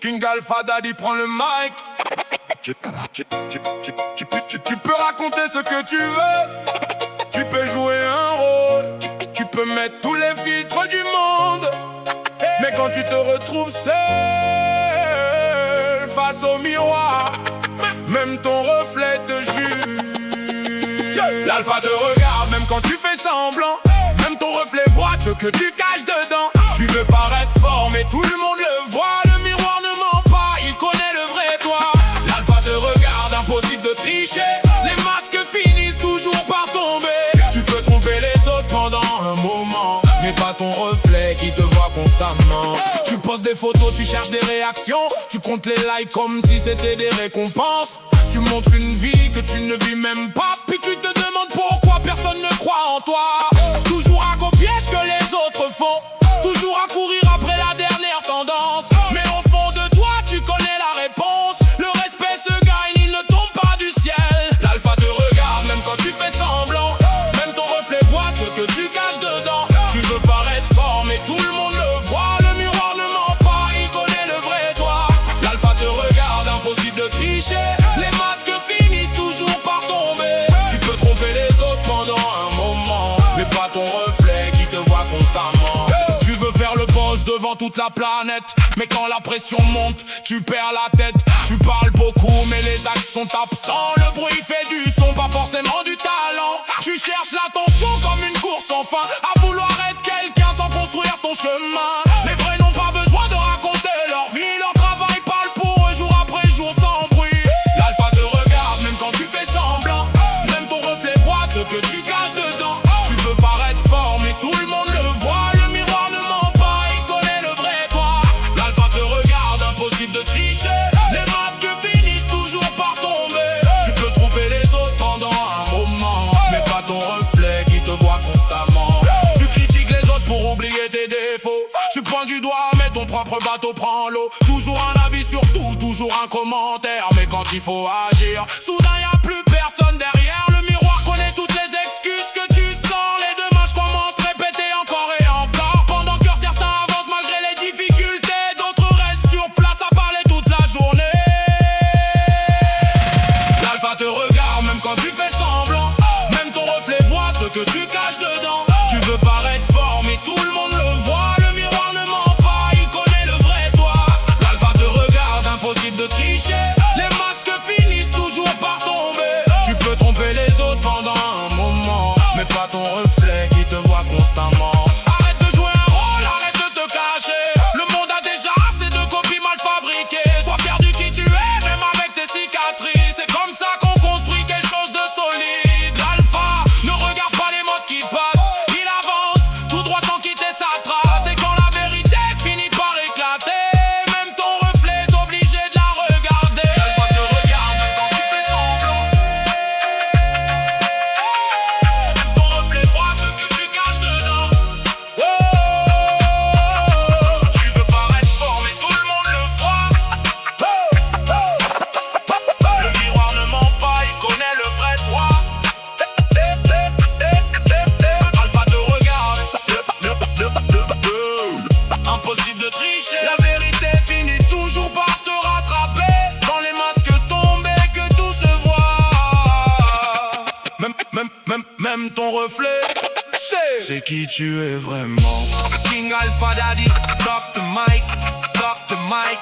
King Alpha Daddy prend le mic. Tu peux raconter ce que tu veux. Tu peux jouer un rôle. Tu peux mettre tous les filtres du monde. Mais quand tu te retrouves seul face au miroir, même ton reflet te juge. L'alpha te regarde même quand tu fais semblant. Même ton reflet voit ce que tu caches dedans. Tu veux paraître fort mais tout le monde le voit. Le miroir ne ment pas, il connaît le vrai toi. L'alpha te regarde, impossible de tricher. Les masques finissent toujours par tomber. Tu peux tromper les autres pendant un moment, mais pas ton reflet qui te voit constamment. Tu poses des photos, tu cherches des réactions. Tu comptes les likes comme si c'était des récompenses. Tu montres une vie que tu ne vis même pas. Puis tu te demandes pourquoi personne ne croit en toi. Toujours à copier ce que les autres font. Toujours à courir après la dernière tendance. Mais au fond de toi tu connais la réponse. Le respect se gagne, il ne tombe pas du ciel. L'alpha te regarde même quand tu fais semblant. Même ton reflet voit ce que tu caches dedans. Tu veux paraître fort mais tout le monde le voit. Le miroir ne ment pas, il connaît le vrai toi. L'alpha te regarde, impossible de tricher. Les masques finissent toujours par tomber. Tu peux tromper les autres pendant un moment, mais pas ton reflet qui te voit constamment. Tu veux faire le boss devant toute la planète, mais quand la pression monte, tu perds la tête. Tu parles beaucoup mais les actes sont absents. Le bruit fait du son, pas forcément du talent. Tu cherches l'attention comme une course sans fin, à vouloir être quelqu'un sans construire ton chemin. Les vrais n'ont pas besoin de raconter leur vie. Leur travail parle pour eux jour après jour sans bruit. L'alpha te regarde même quand tu fais semblant. Même ton reflet voit ce que tu caches dedans. Tu veux paraître fort mais tout le monde le voit. Le miroir ne ment pas, il connaît le vrai toi. L'alpha te regarde, impossible de tricher. Les masques finissent toujours par tomber. Tu peux tromper les autres pendant un moment, mais pas ton reflet qui te voit constamment. Tu critiques les autres pour oublier tes défauts. Tu pointes du doigt mais ton propre bateau prend l'eau. Toujours un avis sur tout, toujours un commentaire. Mais quand il faut agir, soudain y a plus personne derrière. Le miroir connaît toutes les excuses que tu sens. Les dommages commencent répéter encore et encore. Pendant que certains avancent malgré les difficultés, d'autres restent sur place à parler toute la journée. L'alpha te regarde même quand tu fais semblant. Même ton reflet voit ce que tu caches dedans. Tu veux paraître fort mais tout le monde le voit. Le miroir ne ment pas, il connaît le vrai toi. L'alpha te regarde, impossible de tricher. Les masques finissent toujours par tomber. Tu peux tromper les autres pendant un moment, mais pas ton reflet qui te voit constamment. Arrête de jouer un rôle, arrête de te cacher. Le monde a déjà assez de copies mal fabriquées. Sois fier du qui tu es, même avec tes cicatrices. C'est comme ça qu'on construit quelque chose de solide. L'alpha ne regarde pas les modes qui passent. Il avance tout droit sans quitter sa trace. Et quand la vérité finit par éclater, même ton reflet est obligé de la regarder. L'alpha te regarde même quand tu fais semblant. Même ton reflet voit ce que tu caches dedans. Tu veux paraître fort mais tout le monde le voit. Le miroir ne ment pas, il connaît le vrai toi. Alpha te regarde, impossible de tricher. La vérité finit toujours par te rattraper. Quand les masques tombent et que tout se voit, même ton reflet c'est qui tu es vraiment. King Alpha Daddy, drop the mic, drop the mic.